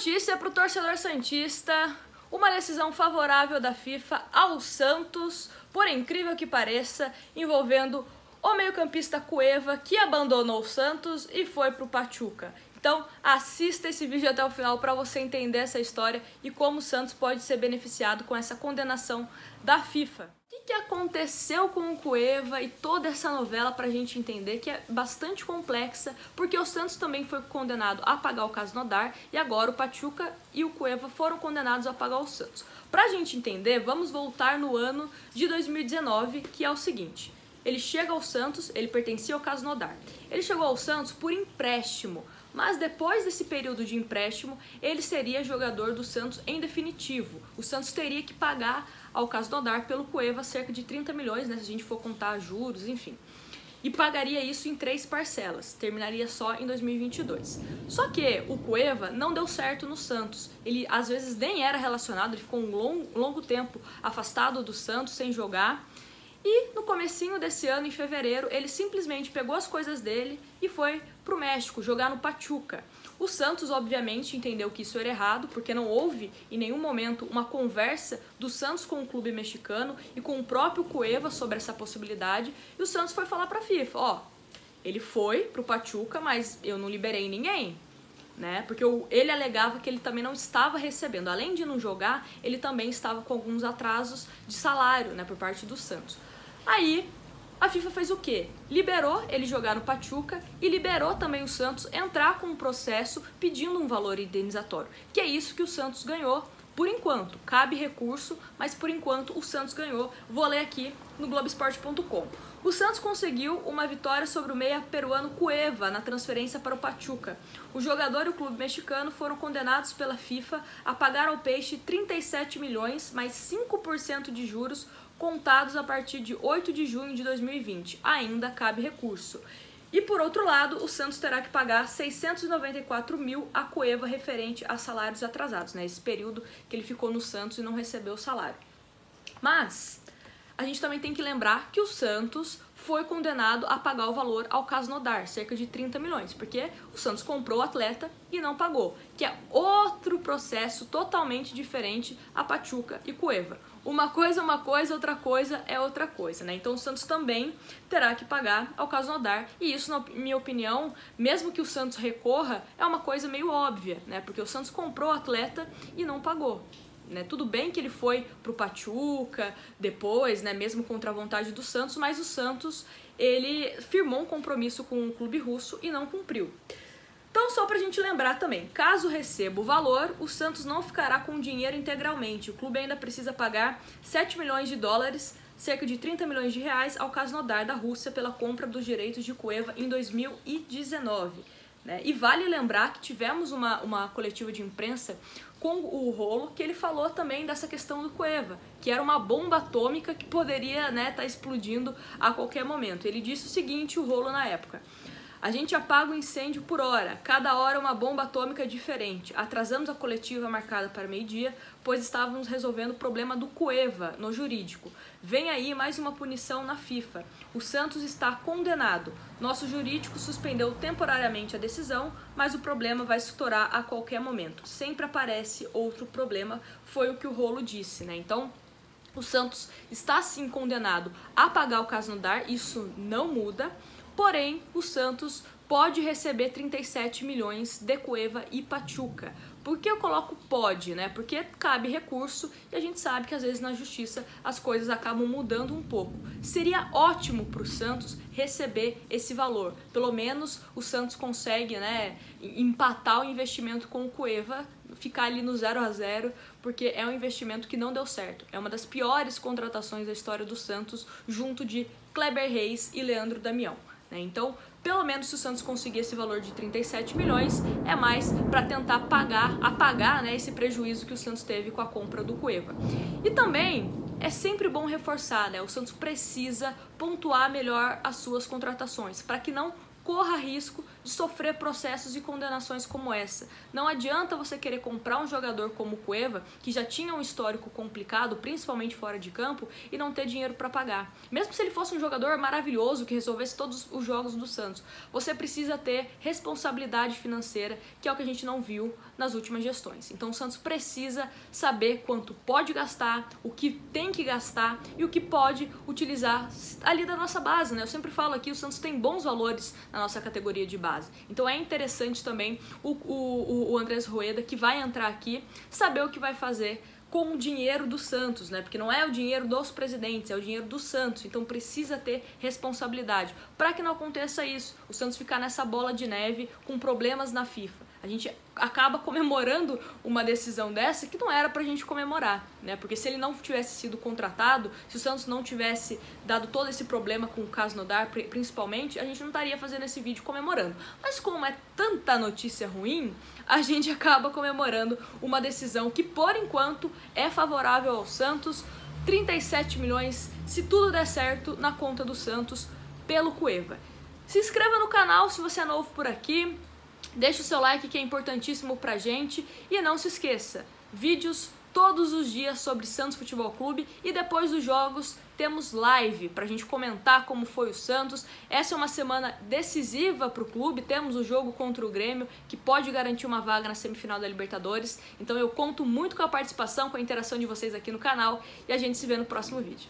notícia para o torcedor santista, uma decisão favorável da FIFA ao Santos, por incrível que pareça, envolvendo o meio-campista Cueva, que abandonou o Santos e foi para o Pachuca. Então assista esse vídeo até o final para você entender essa história e como o Santos pode ser beneficiado com essa condenação da FIFA. O que aconteceu com o Cueva e toda essa novela para a gente entender que é bastante complexa, porque o Santos também foi condenado a pagar o Krasnodar e agora o Pachuca e o Cueva foram condenados a pagar o Santos. Para a gente entender, vamos voltar no ano de 2019, que é o seguinte: ele chega ao Santos, ele pertencia ao Krasnodar. Ele chegou ao Santos por empréstimo, mas depois desse período de empréstimo, ele seria jogador do Santos em definitivo. O Santos teria que pagar ao Krasnodar pelo Cueva cerca de 30 milhões, né, se a gente for contar juros, enfim. E pagaria isso em 3 parcelas, terminaria só em 2022. Só que o Cueva não deu certo no Santos. Ele às vezes nem era relacionado, ele ficou um longo tempo afastado do Santos, sem jogar. E no comecinho desse ano, em fevereiro, ele simplesmente pegou as coisas dele e foi pro México jogar no Pachuca. O Santos, obviamente, entendeu que isso era errado, porque não houve em nenhum momento uma conversa do Santos com o clube mexicano e com o próprio Cueva sobre essa possibilidade. E o Santos foi falar pra FIFA, ó, ele foi pro Pachuca, mas eu não liberei ninguém, né? Porque ele alegava que ele também não estava recebendo. Além de não jogar, ele também estava com alguns atrasos de salário, né, por parte do Santos. Aí a FIFA fez o quê? Liberou ele jogar no Pachuca e liberou também o Santos entrar com um processo pedindo um valor indenizatório, que é isso que o Santos ganhou por enquanto. Cabe recurso, mas por enquanto o Santos ganhou. Vou ler aqui no Globoesporte.com. O Santos conseguiu uma vitória sobre o meia peruano Cueva na transferência para o Pachuca. O jogador e o clube mexicano foram condenados pela FIFA a pagar ao Peixe 37 milhões mais 5% de juros contados a partir de 8 de junho de 2020. Ainda cabe recurso. E por outro lado, o Santos terá que pagar 694 mil a Cueva referente a salários atrasados, né? Esse período que ele ficou no Santos e não recebeu o salário. Mas a gente também tem que lembrar que o Santos foi condenado a pagar o valor ao Krasnodar, cerca de 30 milhões, porque o Santos comprou o atleta e não pagou, que é outro processo totalmente diferente a Pachuca e Cueva. Uma coisa é uma coisa, outra coisa é outra coisa, né? Então o Santos também terá que pagar ao Krasnodar, e isso, na minha opinião, mesmo que o Santos recorra, é uma coisa meio óbvia, né? Porque o Santos comprou o atleta e não pagou. Né? Tudo bem que ele foi pro Pachuca depois, né, mesmo contra a vontade do Santos, mas o Santos ele firmou um compromisso com o clube russo e não cumpriu. Então, só pra gente lembrar também, caso receba o valor, o Santos não ficará com o dinheiro integralmente. O clube ainda precisa pagar 7 milhões de dólares, cerca de 30 milhões de reais, ao Krasnodar da Rússia pela compra dos direitos de Cueva em 2019. Né? E vale lembrar que tivemos uma coletiva de imprensa com o Rolo, que ele falou também dessa questão do Cueva, que era uma bomba atômica que poderia, né, tá explodindo a qualquer momento. Ele disse o seguinte, o Rolo na época: a gente apaga o incêndio por hora, cada hora uma bomba atômica diferente. Atrasamos a coletiva marcada para meio-dia, pois estávamos resolvendo o problema do Cueva no jurídico. Vem aí mais uma punição na FIFA. O Santos está condenado. Nosso jurídico suspendeu temporariamente a decisão, mas o problema vai estourar a qualquer momento. Sempre aparece outro problema, foi o que o Rolo disse, né? Então, o Santos está sim condenado a pagar o Krasnodar, isso não muda. Porém, o Santos pode receber 37 milhões de Cueva e Pachuca. Por que eu coloco pode, né? Porque cabe recurso e a gente sabe que às vezes na justiça as coisas acabam mudando um pouco. Seria ótimo para o Santos receber esse valor. Pelo menos o Santos consegue, né, empatar o investimento com o Cueva, ficar ali no 0 a 0, porque é um investimento que não deu certo. É uma das piores contratações da história do Santos, junto de Kleber Reis e Leandro Damião. Então, pelo menos se o Santos conseguir esse valor de 37 milhões, é mais para tentar apagar, né, esse prejuízo que o Santos teve com a compra do Cueva. E também é sempre bom reforçar, né, o Santos precisa pontuar melhor as suas contratações, para que não corra risco de sofrer processos e condenações como essa. Não adianta você querer comprar um jogador como o Cueva, que já tinha um histórico complicado, principalmente fora de campo, e não ter dinheiro para pagar. Mesmo se ele fosse um jogador maravilhoso, que resolvesse todos os jogos do Santos, você precisa ter responsabilidade financeira, que é o que a gente não viu nas últimas gestões. Então o Santos precisa saber quanto pode gastar, o que tem que gastar e o que pode utilizar ali da nossa base, né? Eu sempre falo aqui, o Santos tem bons valores na nossa categoria de base. Então é interessante também o Andrés Rueda, que vai entrar aqui, saber o que vai fazer com o dinheiro do Santos, né? Porque não é o dinheiro dos presidentes, é o dinheiro do Santos. Então precisa ter responsabilidade para que não aconteça isso, o Santos ficar nessa bola de neve com problemas na FIFA. A gente acaba comemorando uma decisão dessa que não era pra gente comemorar, né? Porque se ele não tivesse sido contratado, se o Santos não tivesse dado todo esse problema com o Krasnodar, principalmente, a gente não estaria fazendo esse vídeo comemorando. Mas como é tanta notícia ruim, a gente acaba comemorando uma decisão que, por enquanto, é favorável ao Santos. 37 milhões, se tudo der certo, na conta do Santos pelo Cueva. Se inscreva no canal se você é novo por aqui. Deixe o seu like, que é importantíssimo pra gente, e não se esqueça, vídeos todos os dias sobre Santos Futebol Clube, e depois dos jogos temos live pra gente comentar como foi o Santos. Essa é uma semana decisiva pro clube, temos o jogo contra o Grêmio, que pode garantir uma vaga na semifinal da Libertadores, então eu conto muito com a participação, com a interação de vocês aqui no canal, e a gente se vê no próximo vídeo.